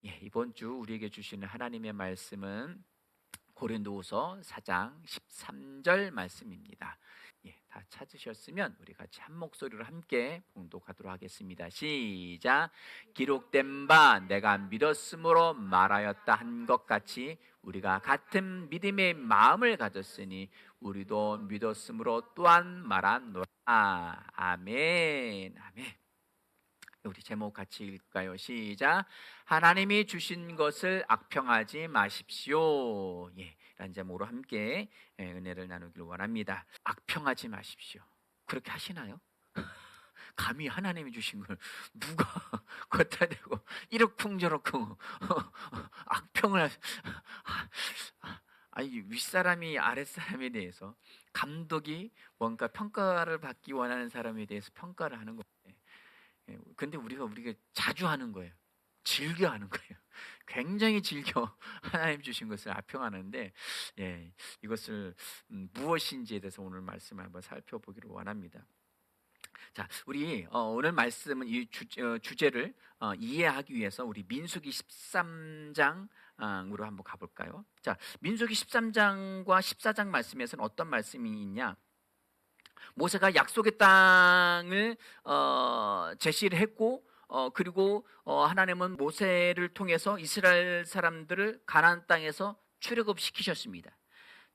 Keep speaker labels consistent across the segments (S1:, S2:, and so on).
S1: 예, 이번 주 우리에게 주시는 하나님의 말씀은 고린도후서 4장 13절 말씀입니다. 예, 다 찾으셨으면 우리 같이 한 목소리로 함께 봉독하도록 하겠습니다. 시작. 기록된 바 내가 믿었으므로 말하였다 한 것 같이 우리가 같은 믿음의 마음을 가졌으니 우리도 믿었으므로 또한 말하노라. 아멘. 아멘. 우리 제목 같이 읽을까요? 시작. 하나님이 주신 것을 악평하지 마십시오. 예, 이런 제목으로 함께 은혜를 나누기를 원합니다. 악평하지 마십시오. 그렇게 하시나요? 감히 하나님이 주신 걸 누가 걷다 대고 이러쿵저러쿵 악평을 아니, 윗사람이 아랫사람에 대해서, 감독이 뭔가 평가를 받기 원하는 사람에 대해서 평가를 하는 거예요. 근데 우리가 자주 하는 거예요. 즐겨 하는 거예요. 굉장히 즐겨 하나님 주신 것을 악평하는데, 예, 이것을 무엇인지에 대해서 오늘 말씀을 한번 살펴보기를 원합니다. 자, 우리 오늘 말씀은 이 주제를 이해하기 위해서 우리 민수기 13장으로 한번 가볼까요? 자, 민수기 13장과 14장 말씀에서는 어떤 말씀이 있냐? 모세가 약속의 땅을 제시를 했고, 그리고 하나님은 모세를 통해서 이스라엘 사람들을 가나안 땅에서 출애굽시키셨습니다.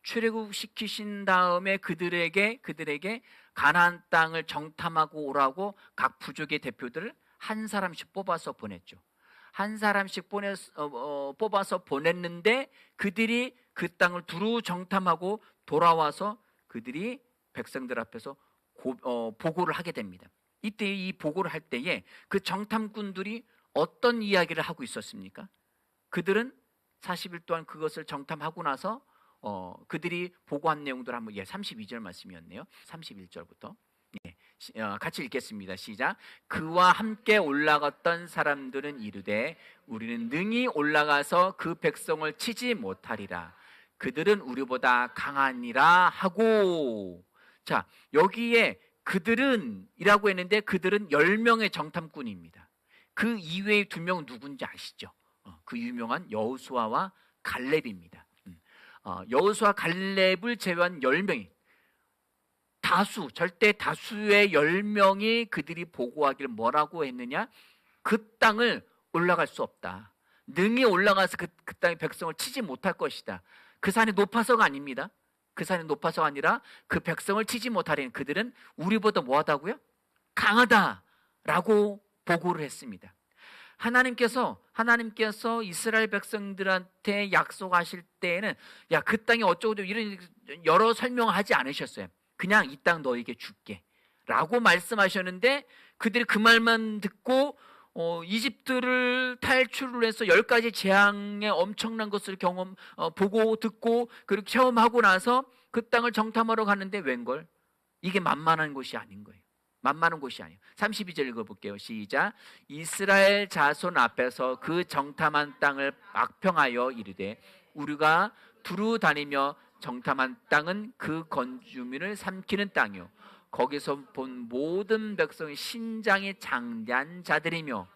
S1: 출애굽시키신 다음에 그들에게 가나안 땅을 정탐하고 오라고 각 부족의 대표들을 한 사람씩 뽑아서 보냈죠. 한 사람씩 뽑아서 보냈는데 그들이 그 땅을 두루 정탐하고 돌아와서 그들이 백성들 앞에서 보고를 하게 됩니다. 이때 이 보고를 할 때에 그 정탐꾼들이 어떤 이야기를 하고 있었습니까? 그들은 40일 동안 그것을 정탐하고 나서 그들이 보고한 내용들 한번 32절 말씀이었네요. 31절부터 같이 읽겠습니다. 시작. 그와 함께 올라갔던 사람들은 이르되 우리는 능히 올라가서 그 백성을 치지 못하리라. 그들은 우리보다 강하니라 하고. 자, 여기에 그들은 이라고 했는데 그들은 10명의 정탐꾼입니다. 그 이외의 2명은 누군지 아시죠? 그 유명한 여호수아와 갈렙입니다. 여호수아 갈렙을 제외한 10명이, 절대 다수의 10명이 그들이 보고하기를 뭐라고 했느냐? 그 땅을 올라갈 수 없다. 능히 올라가서 그 땅의 백성을 치지 못할 것이다. 그 산이 높아서가 아닙니다. 그 산이 높아서가 아니라 그 백성을 치지 못하려는, 그들은 우리보다 뭐하다고요? 강하다라고 보고를 했습니다. 하나님께서 이스라엘 백성들한테 약속하실 때에는 그 땅이 어쩌고 이런 여러 설명을 하지 않으셨어요. 그냥 이 땅 너에게 줄게 라고 말씀하셨는데 그들이 그 말만 듣고 이집트를 탈출을 해서 10가지 재앙의 엄청난 것을 보고 듣고 그리고 체험하고 나서 그 땅을 정탐하러 가는데 웬걸? 이게 만만한 곳이 아닌 거예요. 만만한 곳이 아니에요. 32절 읽어볼게요. 시작. 이스라엘 자손 앞에서 그 정탐한 땅을 악평하여 이르되 우리가 두루 다니며 정탐한 땅은 그 건주민을 삼키는 땅이요 거기서 본 모든 백성이 신장이 장대한 자들이며,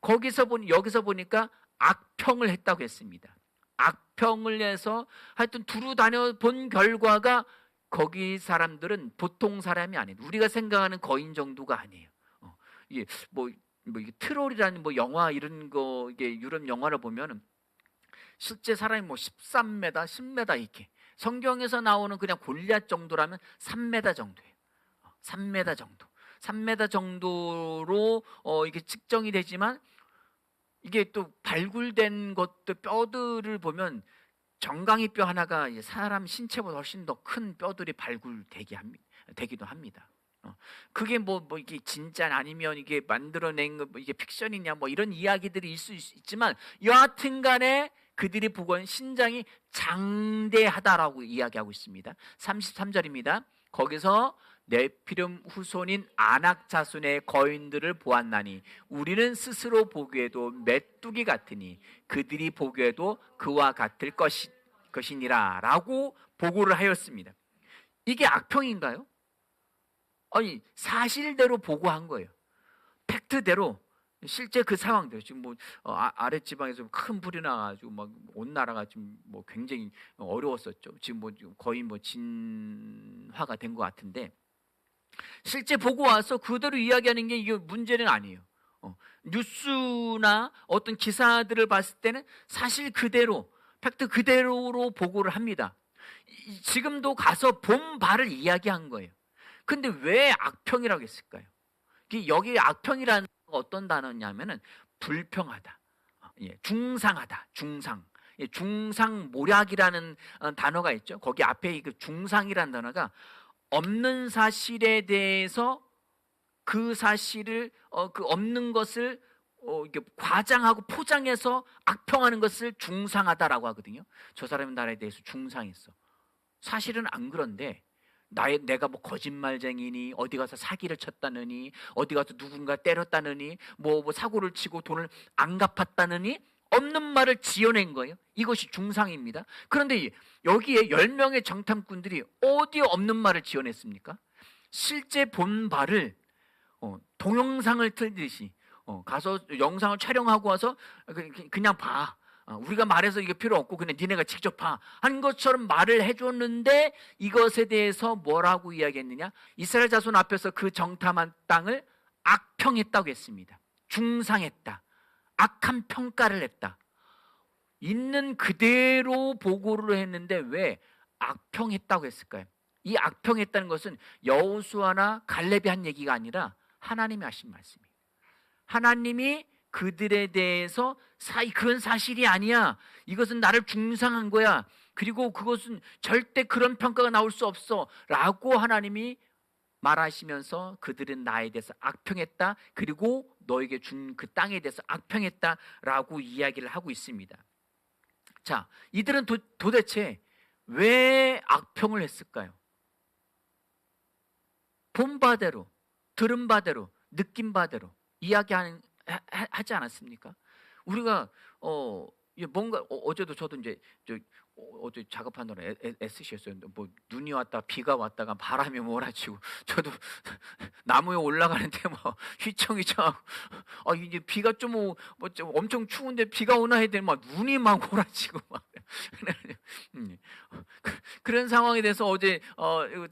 S1: 여기서 보니까 악평을 했다고 했습니다. 악평을 해서 하여튼 두루 다녀본 결과가 거기 사람들은 보통 사람이 아니에요. 우리가 생각하는 거인 정도가 아니에요. 이게 이게 트롤이라는 영화 이런 거, 이게 유럽 영화를 보면은 실제 사람이 13m, 10m 이렇게, 성경에서 나오는 그냥 골리앗 정도라면 3m 정도예요. 3m 정도. 3m 정도로 이게 측정이 되지만 이게 또 발굴된 것도 뼈들을 보면 정강이 뼈 하나가 사람 신체보다 훨씬 더 큰 뼈들이 발굴되기도 합니다. 그게 이게 진짜 아니면 이게 만들어낸 거 이게 픽션이냐 이런 이야기들이 있을 수 있지만 여하튼간에 그들이 보고는 신장이 장대하다라고 이야기하고 있습니다. 33절입니다. 거기서 네피림 후손인 아낙 자손의 거인들을 보았나니 우리는 스스로 보기에도 메뚜기 같으니 그들이 보기에도 그와 같을 것이니라 라고 보고를 하였습니다. 이게 악평인가요? 아니, 사실대로 보고한 거예요. 팩트대로 실제 그 상황들 지금 뭐 아랫 지방에서 큰 불이 나가지고 막 온 나라가 지금 뭐 굉장히 어려웠었죠. 지금 뭐 거의 뭐 진화가 된 것 같은데 실제 보고 와서 그대로 이야기하는 게 이게 문제는 아니에요. 뉴스나 어떤 기사들을 봤을 때는 사실 그대로 팩트 그대로로 보고를 합니다. 지금도 가서 본 바를 이야기한 거예요. 근데 왜 악평이라고 했을까요? 여기 악평이라는 어떤 단어냐면은 불평하다, 중상하다, 중상. 중상모략이라는 단어가 있죠. 거기 앞에 그 중상이라는 단어가 없는 사실에 대해서 그 사실을 그 없는 것을 이렇게 과장하고 포장해서 악평하는 것을 중상하다라고 하거든요. 저 사람은 나에 대해서 중상했어. 사실은 안 그런데 내가 뭐 거짓말쟁이니 어디 가서 사기를 쳤다느니 어디 가서 누군가 때렸다느니 뭐 사고를 치고 돈을 안 갚았다느니 없는 말을 지어낸 거예요. 이것이 중상입니다. 그런데 여기에 10명의 정탐꾼들이 어디 없는 말을 지어냈습니까? 실제 본 바를 동영상을 틀듯이 가서 영상을 촬영하고 와서 그냥 봐. 우리가 말해서 이게 필요 없고 그냥 니네가 직접 봐. 한 것처럼 말을 해줬는데 이것에 대해서 뭐라고 이야기했느냐? 이스라엘 자손 앞에서 그 정탐한 땅을 악평했다고 했습니다. 중상했다. 악한 평가를 했다. 있는 그대로 보고를 했는데 왜 악평했다고 했을까요? 이 악평했다는 것은 여호수아나 갈렙이 한 얘기가 아니라 하나님이 하신 말씀이에요. 하나님이 그들에 대해서 그건 사실이 아니야. 이것은 나를 중상한 거야. 그리고 그것은 절대 그런 평가가 나올 수 없어. 라고 하나님이 말하시면서 그들은 나에 대해서 악평했다. 그리고 너에게 준 그 땅에 대해서 악평했다. 라고 이야기를 하고 있습니다. 자, 이들은 도대체 왜 악평을 했을까요? 본 바대로, 들은 바대로, 느낀 바대로 하지 않았습니까? 우리가 뭔가 어제도 저도 이제 어제 작업하느라 애쓰셨어요. 뭐 눈이 왔다 비가 왔다가 바람이 몰아치고 저도 나무에 올라가는데 뭐 휘청휘청 이제 비가 좀 엄청 추운데 비가 오나 해야 되면 막 눈이 막 몰아치고 막 그런 상황에 대해서 어제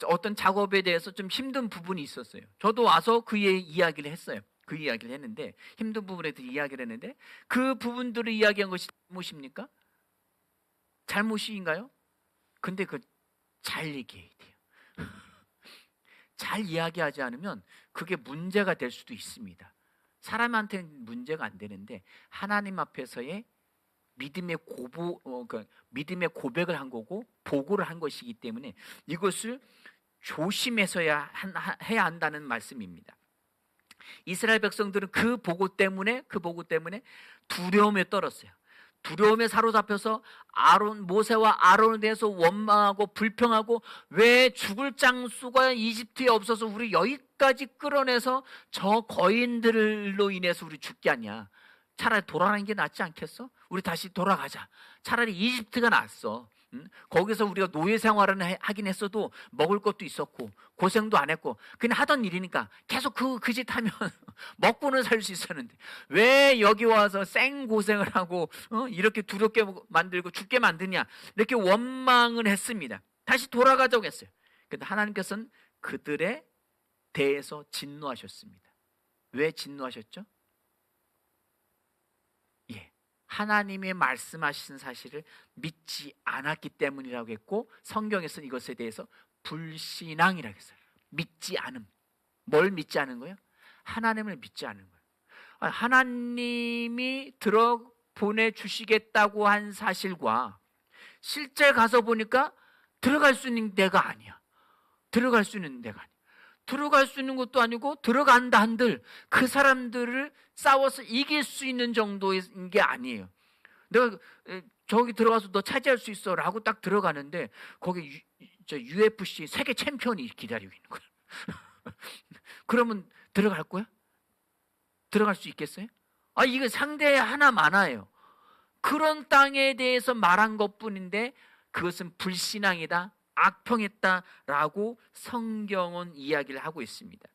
S1: 어떤 작업에 대해서 좀 힘든 부분이 있었어요. 저도 와서 그의 이야기를 했어요. 그 이야기를 했는데 힘든 부분에 대해서 이야기를 했는데 그 부분들을 이야기한 것이 잘못입니까? 잘못인가요? 근데 잘 얘기해야 돼요. 잘 이야기하지 않으면 그게 문제가 될 수도 있습니다. 사람한테는 문제가 안 되는데 하나님 앞에서의 믿음의 믿음의 고백을 한 거고 보고를 한 것이기 때문에 이것을 조심해서 해야 한다는 말씀입니다. 이스라엘 백성들은 그 보고 때문에 두려움에 떨었어요. 두려움에 사로잡혀서 모세와 아론에 대해서 원망하고 불평하고 왜 죽을 장수가 이집트에 없어서 우리 여기까지 끌어내서 저 거인들로 인해서 우리 죽게 하냐. 차라리 돌아가는 게 낫지 않겠어? 우리 다시 돌아가자. 차라리 이집트가 낫어. 거기서 우리가 노예 생활을 하긴 했어도 먹을 것도 있었고 고생도 안 했고 그냥 하던 일이니까 계속 그 짓 하면 먹고는 살 수 있었는데 왜 여기 와서 생고생을 하고 이렇게 두렵게 만들고 죽게 만드냐 이렇게 원망을 했습니다. 다시 돌아가자고 했어요. 근데 하나님께서는 그들에 대해서 진노하셨습니다. 왜 진노하셨죠? 하나님의 말씀하신 사실을 믿지 않았기 때문이라고 했고 성경에서는 이것에 대해서 불신앙이라고 했어요. 믿지 않음. 뭘 믿지 않은 거예요? 하나님을 믿지 않은 거예요. 하나님이 보내주시겠다고 한 사실과 실제 가서 보니까 들어갈 수 있는 데가 아니야. 들어갈 수 있는 데가 아니야. 들어갈 수 있는 것도 아니고 들어간다 한들 그 사람들을 싸워서 이길 수 있는 정도인 게 아니에요. 내가 저기 들어가서 너 차지할 수 있어 라고 딱 들어가는데 거기 UFC 세계 챔피언이 기다리고 있는 거야. 그러면 들어갈 거야? 들어갈 수 있겠어요? 이거 상대 하나 많아요. 그런 땅에 대해서 말한 것뿐인데 그것은 불신앙이다. 악평했다라고 성경은 이야기를 하고 있습니다.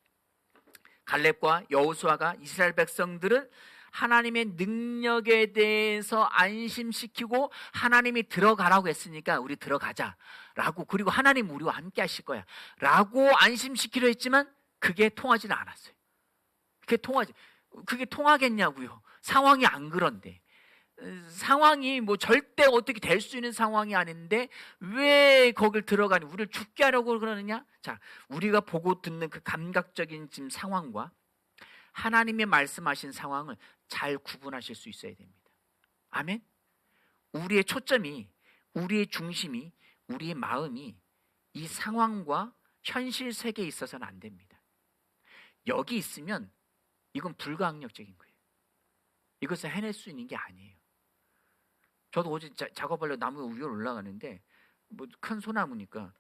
S1: 갈렙과 여호수아가 이스라엘 백성들을 하나님의 능력에 대해서 안심시키고 하나님이 들어가라고 했으니까 우리 들어가자라고, 그리고 하나님 우리와 함께 하실 거야 라고 안심시키려 했지만 그게 통하지는 않았어요. 그게 통하겠냐고요. 상황이 안 그런데. 상황이 뭐 절대 어떻게 될 수 있는 상황이 아닌데 왜 거길 들어가니? 우리를 죽게 하려고 그러느냐? 자, 우리가 보고 듣는 그 감각적인 지금 상황과 하나님의 말씀하신 상황을 잘 구분하실 수 있어야 됩니다. 아멘? 우리의 초점이, 우리의 중심이, 우리의 마음이 이 상황과 현실 세계에 있어서는 안 됩니다. 여기 있으면 이건 불가항력적인 거예요. 이것을 해낼 수 있는 게 아니에요. 저도 어제 작업하려고 나무 위로 올라가는데 뭐 큰 소나무니까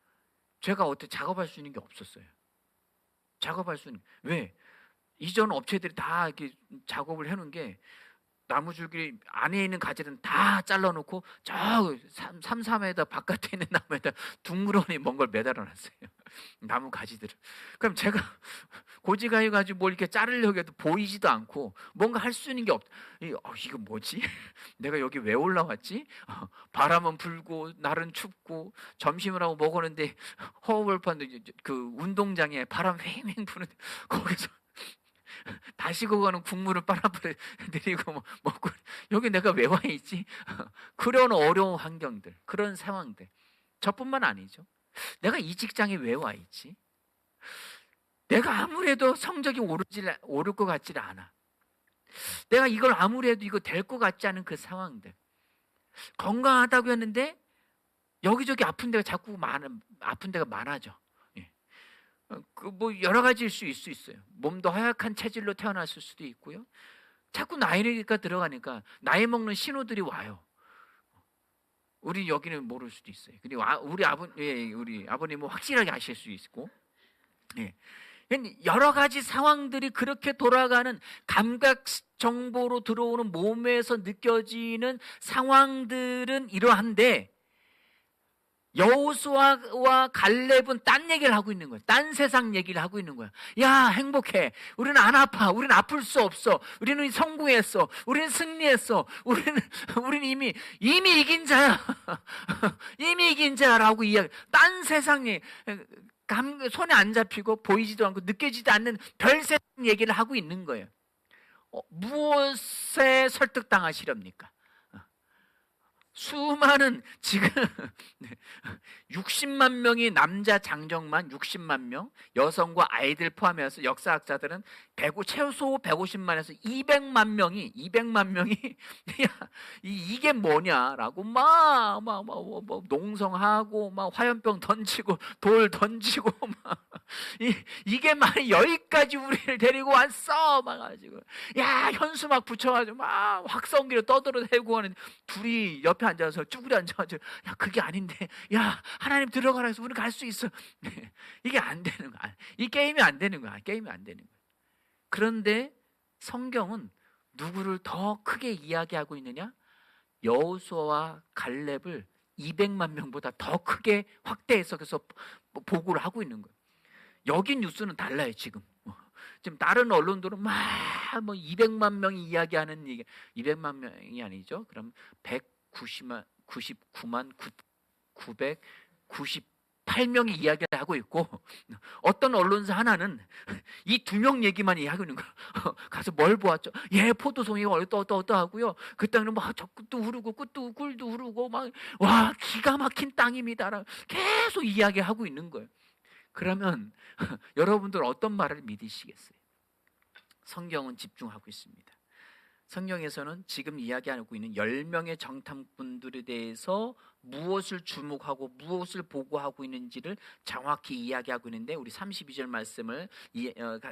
S1: 제가 어떻게 작업할 수 있는 게 없었어요. 작업할 수 있는, 왜? 이전 업체들이 다 이렇게 작업을 해놓은 게 나무줄기 안에 있는 가지는 다 잘라놓고 저 3m 바깥에 있는 나무에다 둥그러니 먼 걸 매달아놨어요. 나무 가지들을. 그럼 제가 고지가해 가지고 뭘 이렇게 자르려고 해도 보이지도 않고 뭔가 할 수 있는 게 이거 뭐지? 내가 여기 왜 올라왔지? 바람은 불고 날은 춥고 점심을 하고 먹었는데 허허벌판도 그 운동장에 바람 휑휑 부는데 거기서 다시고 가는 국물을 빨아버려 드리고 뭐 먹고, 여기 내가 왜 와 있지? 그런 어려운 환경들, 그런 상황들. 저뿐만 아니죠. 내가 이 직장에 왜 와 있지? 내가 아무래도 성적이 오를 것 같지 않아. 내가 이걸 아무래도 이거 될 것 같지 않은 그 상황들. 건강하다고 했는데 여기저기 아픈 데가 자꾸 아픈 데가 많아져. 뭐 여러 가지일 수 있어요. 몸도 허약한 체질로 태어났을 수도 있고요. 자꾸 나이가 들어가니까 나이 먹는 신호들이 와요. 우리 여기는 모를 수도 있어요. 근데 우리 아버님은 확실하게 아실 수 있고, 여러 가지 상황들이 그렇게 돌아가는 감각 정보로 들어오는 몸에서 느껴지는 상황들은 이러한데, 여호수아와 갈렙은 딴 얘기를 하고 있는 거야. 딴 세상 얘기를 하고 있는 거야. 야, 행복해. 우리는 안 아파. 우리는 아플 수 없어. 우리는 성공했어. 우리는 승리했어. 우리는 이미 이긴 자야. 이미 이긴 자라고 이야기. 딴 세상에 손에 안 잡히고 보이지도 않고 느껴지지 않는 별 세상 얘기를 하고 있는 거예요. 무엇에 설득당하시렵니까? 수많은 지금 60만 명이 남자 장정만 60만 명, 여성과 아이들 포함해서 역사학자들은 최소 150만에서 200만 명이 이게 뭐냐라고 막 농성하고 막 화염병 던지고 돌 던지고 이게 막 여기까지 우리를 데리고 왔어 막 가지고 야 현수 막 붙여가지고 막 확성기로 떠들어대고 하는 둘이 옆에 앉아서 쭈그리 앉아가지고 야 그게 아닌데 야 하나님 들어가라 해서 우리는 갈 수 있어. 이게 안 되는 거야. 이 게임이 안 되는 거야. 게임이 안 되는 거야. 그런데 성경은 누구를 더 크게 이야기하고 있느냐? 여호수아와 갈렙을 200만 명보다 더 크게 확대 해석해서 보고를 하고 있는 거예요. 여기 뉴스는 달라요. 지금 다른 언론들은 막 200만 명이 이야기하는 얘기, 200만 명이 아니죠. 그럼 199만 998명이 이야기를 하고 있고, 어떤 언론사 하나는 이 2명 얘기만 이야기하고 있는 거야. 가서 뭘 보았죠? 포도송이가 어떠하고요. 그 땅은 저 끝도 흐르고 꿀도 흐르고 와 기가 막힌 땅입니다. 계속 이야기하고 있는 거예요. 그러면 여러분들 어떤 말을 믿으시겠어요? 성경은 집중하고 있습니다. 성경에서는 지금 이야기하고 있는 10명의 정탐꾼들에 대해서 무엇을 주목하고 무엇을 보고하고 있는지를 정확히 이야기하고 있는데, 우리 32절 말씀을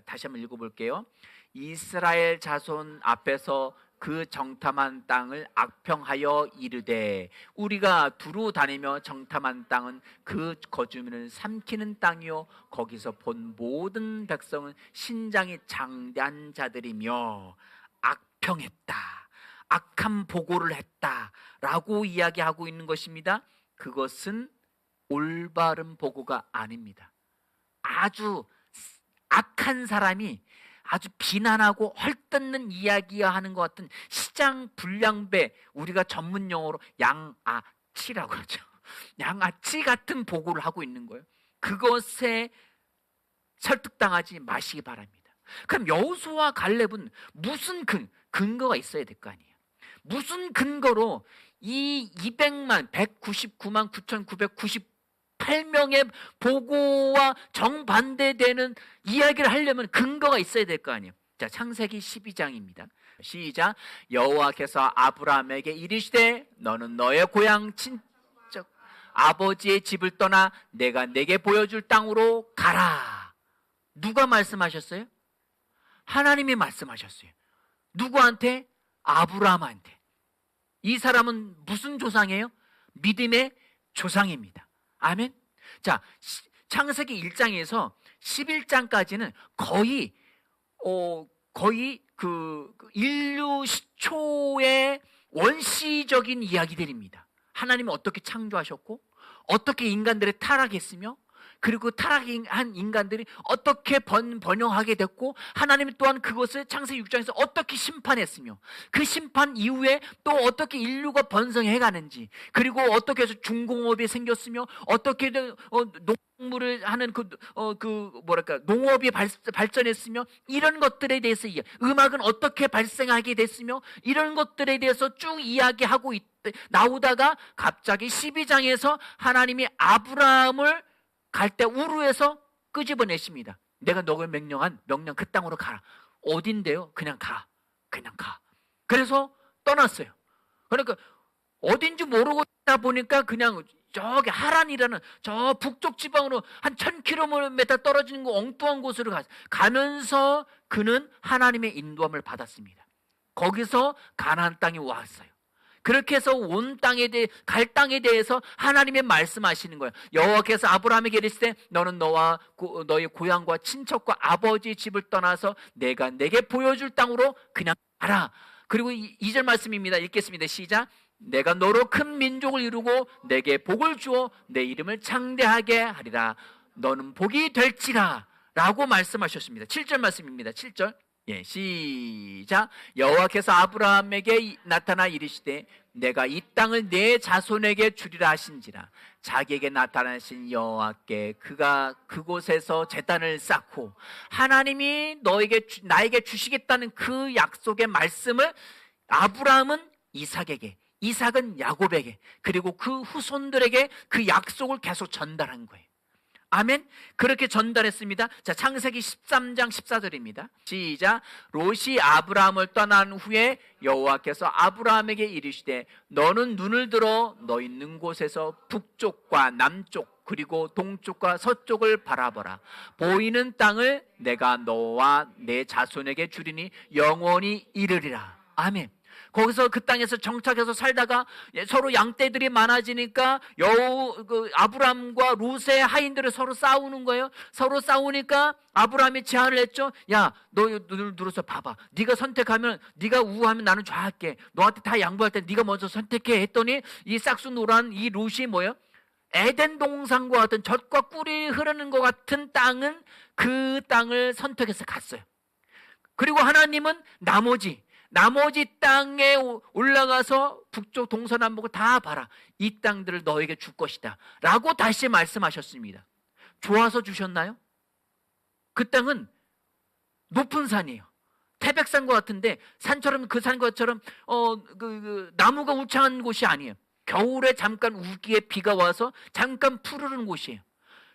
S1: 다시 한번 읽어볼게요. 이스라엘 자손 앞에서 그 정탐한 땅을 악평하여 이르되, 우리가 두루 다니며 정탐한 땅은 그 거주민을 삼키는 땅이요 거기서 본 모든 백성은 신장이 장대한 자들이며 악평했다, 악한 보고를 했다라고 이야기하고 있는 것입니다. 그것은 올바른 보고가 아닙니다. 아주 악한 사람이 아주 비난하고 헐뜯는 이야기하는 것 같은 시장 불량배, 우리가 전문 용어로 양아치라고 하죠. 양아치 같은 보고를 하고 있는 거예요. 그것에 설득당하지 마시기 바랍니다. 그럼 여호수아와 갈렙은 무슨 근거가 있어야 될 거 아니에요. 무슨 근거로 이 199만 9,998명의 보고와 정반대되는 이야기를 하려면 근거가 있어야 될 거 아니에요. 자, 창세기 12장입니다. 시작. 여호와께서 아브라함에게 이르시되 너는 너의 고향 친척 아버지의 집을 떠나 내가 내게 보여줄 땅으로 가라. 누가 말씀하셨어요? 하나님이 말씀하셨어요. 누구한테? 아브라함한테. 이 사람은 무슨 조상이에요? 믿음의 조상입니다. 아멘. 자, 창세기 1장에서 11장까지는 거의 인류 시초의 원시적인 이야기들입니다. 하나님은 어떻게 창조하셨고, 어떻게 인간들을 타락했으며, 그리고 타락한 인간들이 어떻게 번영하게 됐고, 하나님이 또한 그것을 창세기 6장에서 어떻게 심판했으며, 그 심판 이후에 또 어떻게 인류가 번성해 가는지, 그리고 어떻게 해서 중공업이 생겼으며, 어떻게 농물을 하는 농업이 발전했으며, 이런 것들에 대해서 음악은 어떻게 발생하게 됐으며, 이런 것들에 대해서 쭉 이야기하고 나오다가 갑자기 12장에서 하나님이 아브라함을 갈 때 우르에서 끄집어내십니다. 내가 너를 명령 그 땅으로 가라. 어딘데요? 그냥 가. 그래서 떠났어요. 그러니까 어딘지 모르고 있다 보니까 그냥 저기 하란이라는 저 북쪽 지방으로 한 1000km 떨어지는 거 엉뚱한 곳으로 가면서 그는 하나님의 인도함을 받았습니다. 거기서 가나안 땅에 왔어요. 그렇게 해서 온 땅에 갈 땅에 대해서 하나님의 말씀하시는 거예요. 여호와께서 아브라함에게 이르시되 너는 너의 고향과 친척과 아버지의 집을 떠나서 내가 내게 보여줄 땅으로 그냥 가라. 그리고 2절 말씀입니다. 읽겠습니다. 시작. 내가 너로 큰 민족을 이루고 내게 복을 주어 내 이름을 창대하게 하리라. 너는 복이 될지라 라고 말씀하셨습니다. 7절 말씀입니다. 7절. 예, 시작. 여호와께서 아브라함에게 나타나 이르시되 내가 이 땅을 내 자손에게 주리라 하신지라. 자기에게 나타나신 여호와께 그가 그곳에서 제단을 쌓고 하나님이 나에게 주시겠다는 그 약속의 말씀을 아브라함은 이삭에게, 이삭은 야곱에게, 그리고 그 후손들에게 그 약속을 계속 전달한 거예요. 아멘. 그렇게 전달했습니다. 자, 창세기 13장 14절입니다. 시작. 롯이 아브라함을 떠난 후에 여호와께서 아브라함에게 이르시되 너는 눈을 들어 너 있는 곳에서 북쪽과 남쪽 그리고 동쪽과 서쪽을 바라보라. 보이는 땅을 내가 너와 내 자손에게 주리니 영원히 이르리라. 아멘. 거기서 그 땅에서 정착해서 살다가 서로 양떼들이 많아지니까 아브람과 롯의 하인들을 서로 싸우는 거예요. 서로 싸우니까 아브람이 제안을 했죠. 야, 너 눈을 들어서 봐봐. 네가 선택하면, 네가 우하면 나는 좌할게. 너한테 다 양보할 때 네가 먼저 선택해 했더니 이 싹수노란 이 롯이 뭐예요? 에덴 동산과 같은 젖과 꿀이 흐르는 것 같은 땅은 그 땅을 선택해서 갔어요. 그리고 하나님은 나머지 땅에 올라가서 북쪽 동서남북을 다 봐라. 이 땅들을 너에게 줄 것이다 라고 다시 말씀하셨습니다. 좋아서 주셨나요? 그 땅은 높은 산이에요. 태백산과 같은데 산처럼 그 산과처럼 나무가 우창한 곳이 아니에요. 겨울에 잠깐 우기에 비가 와서 잠깐 푸르는 곳이에요.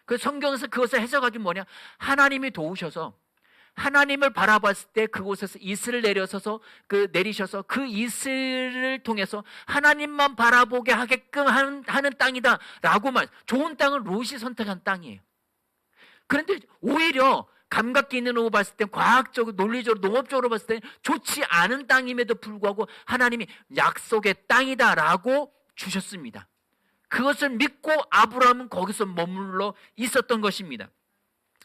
S1: 그 성경에서 그것을 해석하기 뭐냐, 하나님이 도우셔서 하나님을 바라봤을 때 그곳에서 이슬을 내리셔서 그 이슬을 통해서 하나님만 바라보게 하게끔 하는 땅이다 라고 좋은 땅은 롯이 선택한 땅이에요. 그런데 오히려 감각기 있는 봤을 때 과학적으로 논리적으로 농업적으로 봤을 때 좋지 않은 땅임에도 불구하고 하나님이 약속의 땅이다 라고 주셨습니다. 그것을 믿고 아브라함은 거기서 머물러 있었던 것입니다.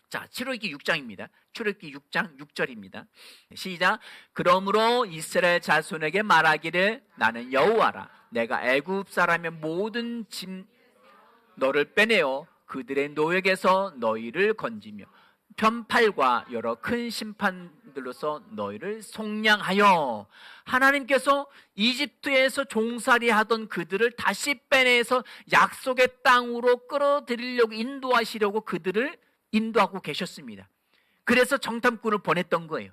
S1: 자, 출애굽기 6장입니다. 출애굽기 6장 6절입니다. 시작. 그러므로 이스라엘 자손에게 말하기를 나는 여호와라. 내가 애굽 사람의 모든 짐 너를 빼내어 그들의 노역에서 너희를 건지며 편팔과 여러 큰 심판들로서 너희를 속량하여. 하나님께서 이집트에서 종살이 하던 그들을 다시 빼내서 약속의 땅으로 끌어들이려고 인도하시려고 그들을 인도하고 계셨습니다. 그래서 정탐꾼을 보냈던 거예요.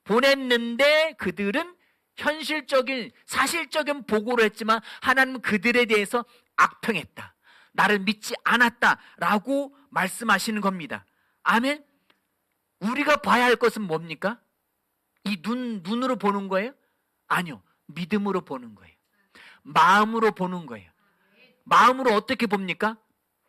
S1: 보냈는데 그들은 현실적인 사실적인 보고를 했지만 하나님은 그들에 대해서 악평했다, 나를 믿지 않았다라고 말씀하시는 겁니다. 아멘. 우리가 봐야 할 것은 뭡니까? 이 눈으로 보는 거예요? 아니요, 믿음으로 보는 거예요. 마음으로 보는 거예요. 마음으로 어떻게 봅니까?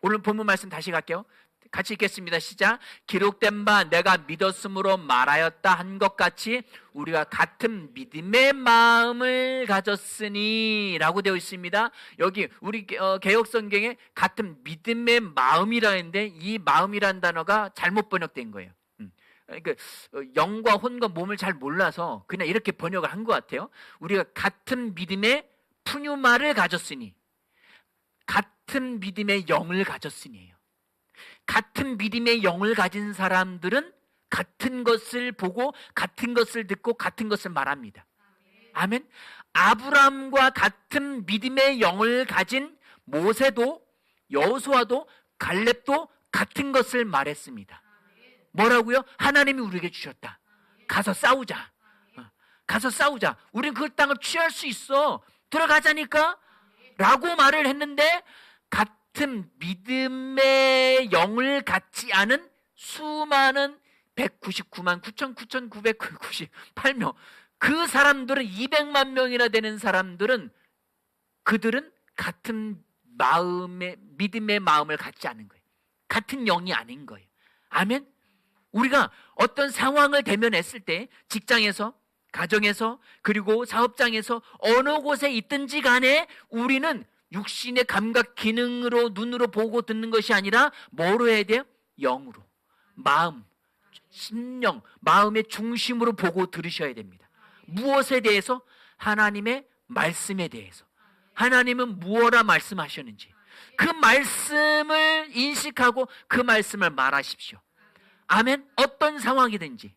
S1: 오늘 본문 말씀 다시 갈게요. 같이 읽겠습니다. 시작. 기록된 바 내가 믿었으므로 말하였다 한 것 같이 우리가 같은 믿음의 마음을 가졌으니 라고 되어 있습니다. 여기 우리 개역성경에 같은 믿음의 마음이라 했는데 이 마음이라는 단어가 잘못 번역된 거예요. 그러니까 영과 혼과 몸을 잘 몰라서 그냥 이렇게 번역을 한 것 같아요. 우리가 같은 믿음의 푸뉴마를 가졌으니, 같은 믿음의 영을 가졌으니예요. 같은 믿음의 영을 가진 사람들은 같은 것을 보고 같은 것을 듣고 같은 것을 말합니다. 아멘. 아브라함과 같은 믿음의 영을 가진 모세도 여호수아도 갈렙도 같은 것을 말했습니다. 뭐라고요? 하나님이 우리에게 주셨다. 가서 싸우자. 가서 싸우자. 우린 그 땅을 취할 수 있어. 들어가자니까. 라고 말을 했는데 같은 믿음의 영을 갖지 않은 수많은 199만 9,998명 그 사람들은 200만 명이나 되는 사람들은 그들은 같은 믿음의 마음을 갖지 않은 거예요. 같은 영이 아닌 거예요. 아멘. 우리가 어떤 상황을 대면했을 때 직장에서, 가정에서, 그리고 사업장에서 어느 곳에 있든지 간에 우리는 육신의 감각 기능으로 눈으로 보고 듣는 것이 아니라 뭐로 해야 돼요? 영으로, 마음, 심령, 마음의 중심으로 보고 들으셔야 됩니다. 무엇에 대해서? 하나님의 말씀에 대해서. 하나님은 무엇라 말씀하셨는지 그 말씀을 인식하고 그 말씀을 말하십시오. 아멘. 어떤 상황이든지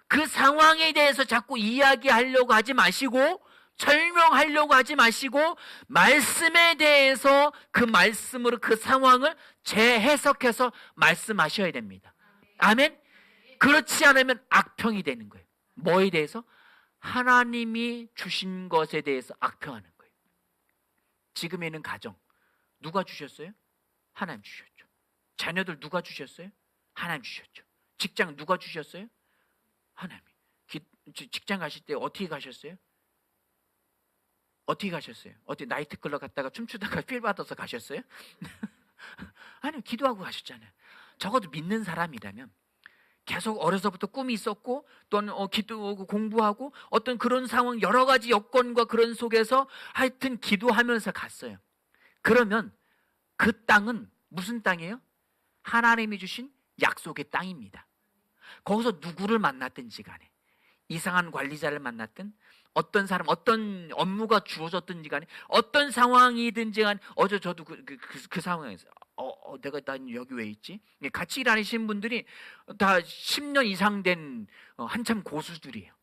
S1: 그 상황에 대해서 자꾸 이야기하려고 하지 마시고 설명하려고 하지 마시고 말씀에 대해서 그 말씀으로 그 상황을 재해석해서 말씀하셔야 됩니다. 아멘. 그렇지 않으면 악평이 되는 거예요. 뭐에 대해서? 하나님이 주신 것에 대해서 악평하는 거예요. 지금에 있는 가정 누가 주셨어요? 하나님 주셨죠. 자녀들 누가 주셨어요? 하나님 주셨죠. 직장 누가 주셨어요? 하나님. 직장 가실 때 어떻게 가셨어요? 어떻게 가셨어요? 어떻게 나이트클럽 갔다가 춤추다가 필 받아서 가셨어요? 아니요, 기도하고 가셨잖아요. 적어도 믿는 사람이라면 계속 어려서부터 꿈이 있었고 또는 기도하고 공부하고 어떤 그런 상황 여러 가지 여건과 그런 속에서 하여튼 기도하면서 갔어요. 그러면 그 땅은 무슨 땅이에요? 하나님이 주신 약속의 땅입니다. 거기서 누구를 만났든지 간에 이상한 관리자를 만났든 어떤 사람 어떤 업무가 주어졌든지 간에 어떤 상황이든지 간에 어제 저도 그 상황에서 난 여기 왜 있지? 같이 일하시는 분들이 다 10년 이상 된 한참 고수들이에요.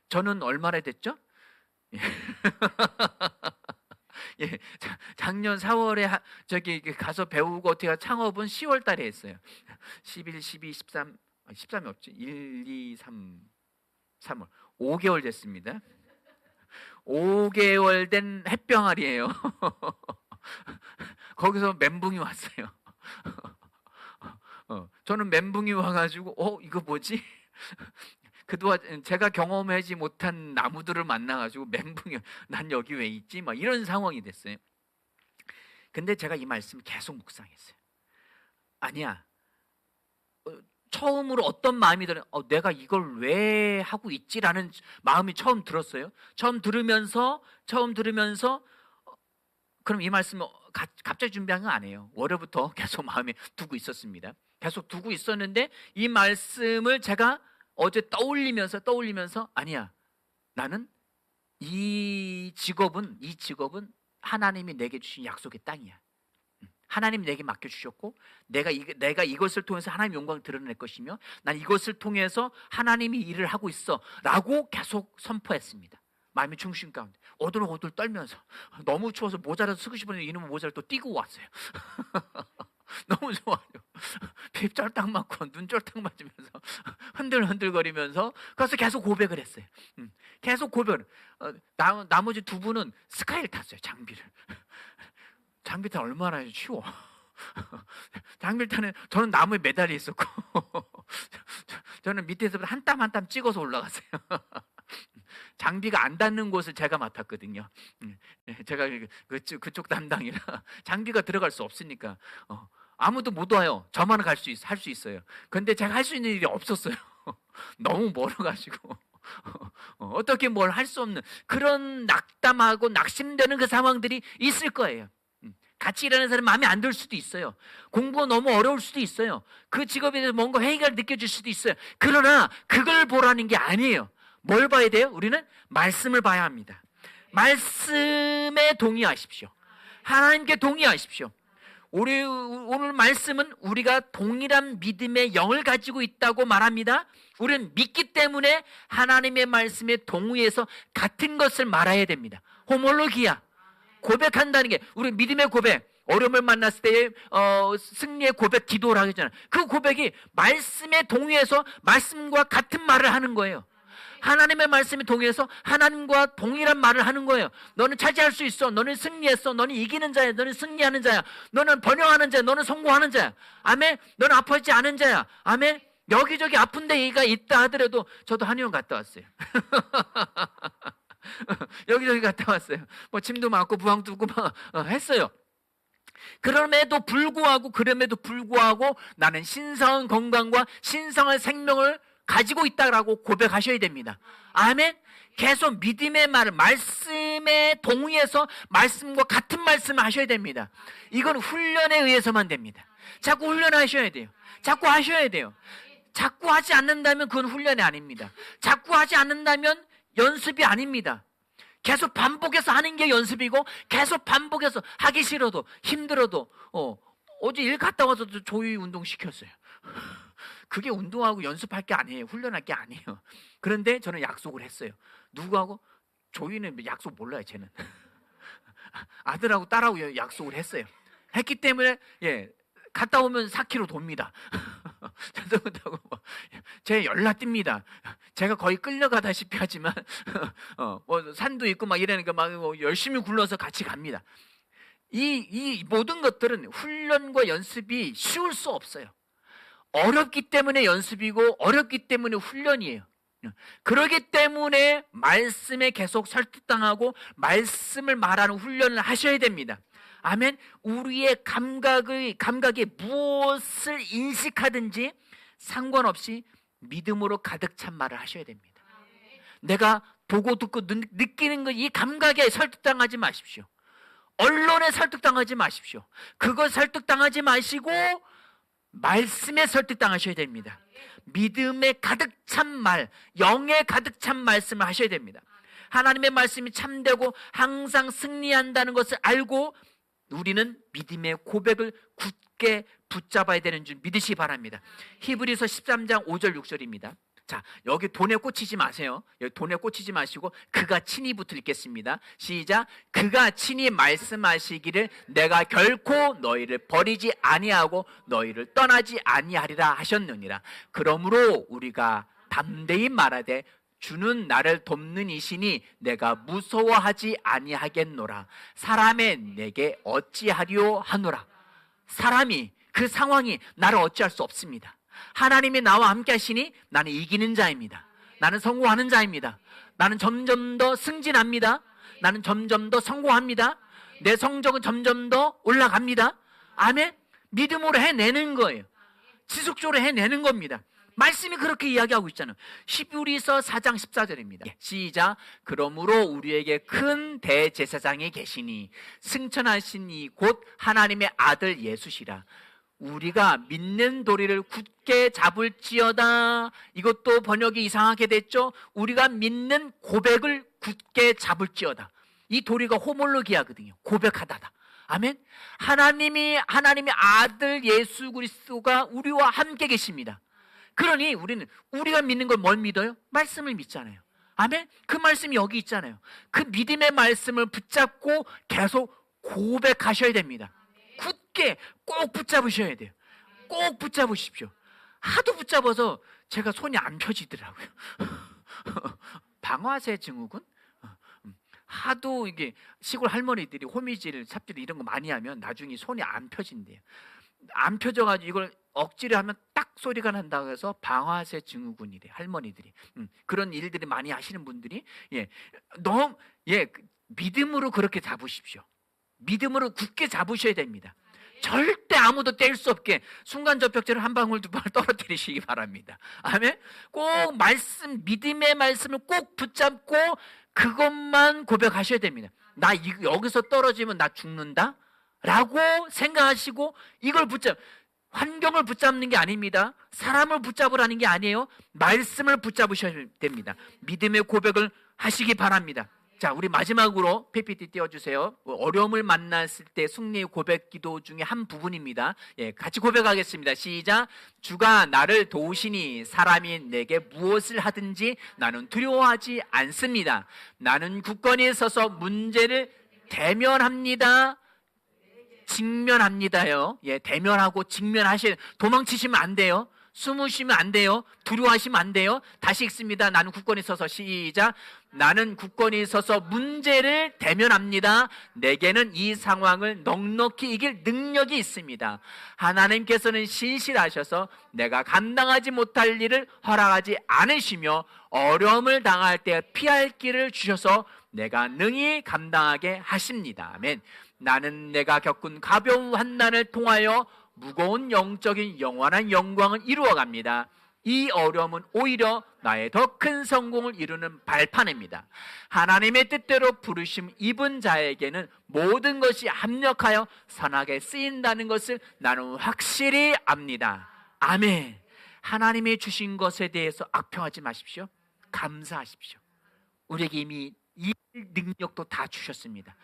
S1: 저는 얼마나 됐죠? 예, 작년 4월에 저기 가서 배우고 어떻게 창업은 10월 달에 했어요. 11, 12, 13, 13이 없지. 1, 2, 3월 5개월 됐습니다. 5개월 된 햇병아리예요. 거기서 멘붕이 왔어요. 저는 멘붕이 와가지고 이거 뭐지? 그동안 제가 경험하지 못한 나무들을 만나가지고 멘붕이 난 여기 왜 있지? 막 이런 상황이 됐어요. 근데 제가 이 말씀을 계속 묵상했어요. 아니야. 처음으로 어떤 마음이 들어요? 내가 이걸 왜 하고 있지라는 마음이 처음 들었어요. 처음 들으면서 그럼 이 말씀을 갑자기 준비한 건 아니에요. 월요부터 계속 마음에 두고 있었습니다. 계속 두고 있었는데 이 말씀을 제가 어제 떠올리면서 아니야. 나는 이 직업은 하나님이 내게 주신 약속의 땅이야. 하나님 내게 맡겨주셨고 내가 이것을 통해서 하나님 영광을 드러낼 것이며 난 이것을 통해서 하나님이 일을 하고 있어 라고 계속 선포했습니다. 마음의 중심 가운데 오들오들 떨면서 너무 추워서 모자라도 쓰고 싶었는데 이놈의 모자를 또 띄고 왔어요. 너무 좋아요. 비 쫄딱 맞고 눈 쫄딱 맞으면서 흔들흔들거리면서 그래서 계속 고백을 했어요. 계속 고백을. 나머지 두 분은 스카이를 탔어요. 장비를. 장비 타는 얼마나 쉬워. 장비를 타는 저는 나무에 매달려 있었고 저는 밑에서부터 한 땀 한 땀 찍어서 올라갔어요. 장비가 안 닿는 곳을 제가 맡았거든요. 제가 그쪽 담당이라 장비가 들어갈 수 없으니까 아무도 못 와요. 저만 할 수 있어요. 그런데 제가 할 수 있는 일이 없었어요. 너무 멀어가지고 어떻게 뭘 할 수 없는 그런 낙담하고 낙심되는 그 상황들이 있을 거예요. 같이 일하는 사람 마음에 안 들 수도 있어요. 공부가 너무 어려울 수도 있어요. 그 직업에 대해서 뭔가 회의가 느껴질 수도 있어요. 그러나 그걸 보라는 게 아니에요. 뭘 봐야 돼요? 우리는 말씀을 봐야 합니다. 말씀에 동의하십시오. 하나님께 동의하십시오. 오늘 말씀은 우리가 동일한 믿음의 영을 가지고 있다고 말합니다. 우리는 믿기 때문에 하나님의 말씀에 동의해서 같은 것을 말해야 됩니다. 호몰로기야. 고백한다는 게 우리 믿음의 고백. 어려움을 만났을 때의 승리의 고백 기도를 하겠잖아요. 그 고백이 말씀에 동의해서 말씀과 같은 말을 하는 거예요. 하나님의 말씀에 동의해서 하나님과 동일한 말을 하는 거예요. 너는 차지할 수 있어. 너는 승리했어. 너는 이기는 자야. 너는 승리하는 자야. 너는 번영하는 자야. 너는 성공하는 자야. 아멘. 너는 아파하지 않은 자야. 아멘. 여기저기 아픈 데가 있다 하더라도 저도 한의원 갔다 왔어요. 여기저기 갔다 왔어요. 뭐 침도 맞고 부항도 있고 막 했어요. 그럼에도 불구하고 나는 신성한 건강과 신성한 생명을 가지고 있다라고 고백하셔야 됩니다. 아멘. 계속 믿음의 말을 말씀에 동의해서 말씀과 같은 말씀을 하셔야 됩니다. 이건 훈련에 의해서만 됩니다. 자꾸 훈련하셔야 돼요. 자꾸 하셔야 돼요. 자꾸 하지 않는다면 그건 훈련이 아닙니다. 자꾸 하지 않는다면 연습이 아닙니다. 계속 반복해서 하는 게 연습이고 계속 반복해서 하기 싫어도 힘들어도 어제 일 갔다 와서 조위 운동 시켰어요. 그게 운동하고 연습할 게 아니에요. 훈련할 게 아니에요. 그런데 저는 약속을 했어요. 누구하고? 조이는 약속 몰라요. 쟤는. 아들하고 딸하고 약속을 했어요. 했기 때문에 갔다 오면 4km 돕니다. 자전거 타고 제 연락 띱니다. 제가 거의 끌려가다시피 하지만 뭐 산도 있고 막 이러니까 막 열심히 굴러서 같이 갑니다. 이 모든 것들은 훈련과 연습이 쉬울 수 없어요. 어렵기 때문에 연습이고 어렵기 때문에 훈련이에요. 그렇기 때문에 말씀에 계속 설득당하고 말씀을 말하는 훈련을 하셔야 됩니다. 아멘. 우리의 감각에 무엇을 인식하든지 상관없이 믿음으로 가득 찬 말을 하셔야 됩니다. 내가 보고 듣고 느끼는 것, 이 감각에 설득당하지 마십시오. 언론에 설득당하지 마십시오. 그거 설득당하지 마시고 말씀에 설득당하셔야 됩니다. 믿음에 가득 찬 말, 영에 가득 찬 말씀을 하셔야 됩니다. 하나님의 말씀이 참되고 항상 승리한다는 것을 알고 우리는 믿음의 고백을 굳게 붙잡아야 되는 줄 믿으시기 바랍니다. 히브리서 13장 5절 6절입니다. 자, 여기 돈에 꽂히지 마세요. 여기 돈에 꽂히지 마시고 그가 친히부터 읽겠습니다. 시작. 그가 친히 말씀하시기를 내가 결코 너희를 버리지 아니하고 너희를 떠나지 아니하리라 하셨느니라. 그러므로 우리가 담대히 말하되 주는 나를 돕는 이시니 내가 무서워하지 아니하겠노라. 사람의 내게 어찌하리요 하노라. 사람이 그 상황이 나를 어찌할 수 없습니다. 하나님이 나와 함께 하시니 나는 이기는 자입니다. 나는 성공하는 자입니다. 나는 점점 더 승진합니다. 나는 점점 더 성공합니다. 내 성적은 점점 더 올라갑니다. 아멘. 믿음으로 해내는 거예요. 지속적으로 해내는 겁니다. 말씀이 그렇게 이야기하고 있잖아요. 히브리서 4장 14절입니다. 시작. 그러므로 우리에게 큰 대제사장이 계시니 승천하신 이 곧 하나님의 아들 예수시라. 우리가 믿는 도리를 굳게 잡을지어다. 이것도 번역이 이상하게 됐죠. 우리가 믿는 고백을 굳게 잡을지어다. 이 도리가 호몰로기아거든요. 고백하다다. 아멘. 하나님의 아들 예수 그리스도가 우리와 함께 계십니다. 그러니 우리는 우리가 믿는 걸 뭘 믿어요? 말씀을 믿잖아요. 아멘. 그 말씀이 여기 있잖아요. 그 믿음의 말씀을 붙잡고 계속 고백하셔야 됩니다. 굳게 꼭 붙잡으셔야 돼요. 꼭 붙잡으십시오. 하도 붙잡아서 제가 손이 안 펴지더라고요. 방아쇠 증후군? 하도 이게 시골 할머니들이 호미질, 삽질 이런 거 많이 하면 나중에 손이 안 펴진대요. 안 펴져가지고 이걸 억지로 하면 딱 소리가 난다고 해서 방아쇠 증후군이래, 할머니들이. 그런 일들이 많이 하시는 분들이, 너무, 믿음으로 그렇게 잡으십시오. 믿음으로 굳게 잡으셔야 됩니다. 절대 아무도 뗄 수 없게 순간접착제를 한 방울 두 방울 떨어뜨리시기 바랍니다. 아멘. 꼭 믿음의 말씀을 꼭 붙잡고 그것만 고백하셔야 됩니다. 나 여기서 떨어지면 나 죽는다? 라고 생각하시고 이걸 환경을 붙잡는 게 아닙니다. 사람을 붙잡으라는 게 아니에요. 말씀을 붙잡으셔야 됩니다. 믿음의 고백을 하시기 바랍니다. 자, 우리 마지막으로 PPT 띄워주세요. 어려움을 만났을 때 승리의 고백 기도 중에 한 부분입니다. 같이 고백하겠습니다. 시작. 주가 나를 도우시니 사람이 내게 무엇을 하든지 나는 두려워하지 않습니다. 나는 굳건히 서서 문제를 대면합니다. 직면합니다요. 대면하고 직면하시는, 도망치시면 안 돼요. 숨으시면 안 돼요. 두려워하시면 안 돼요. 다시 읽습니다. 나는 굳건히 서서, 시작. 나는 굳건히 서서 문제를 대면합니다. 내게는 이 상황을 넉넉히 이길 능력이 있습니다. 하나님께서는 신실하셔서 내가 감당하지 못할 일을 허락하지 않으시며 어려움을 당할 때 피할 길을 주셔서 내가 능히 감당하게 하십니다. 아멘. 나는 내가 겪은 가벼운 환난을 통하여 무거운 영적인 영원한 영광을 이루어갑니다. 이 어려움은 오히려 나의 더 큰 성공을 이루는 발판입니다. 하나님의 뜻대로 부르심 입은 자에게는 모든 것이 합력하여 선하게 쓰인다는 것을 나는 확실히 압니다. 아멘. 하나님이 주신 것에 대해서 악평하지 마십시오. 감사하십시오. 우리에게 이미 이 능력도 다 주셨습니다.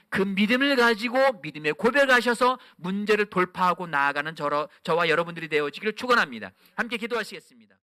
S1: 그 믿음을 가지고 믿음의 고백하셔서 문제를 돌파하고 나아가는 저와 여러분들이 되어지기를 축원합니다. 함께 기도하시겠습니다.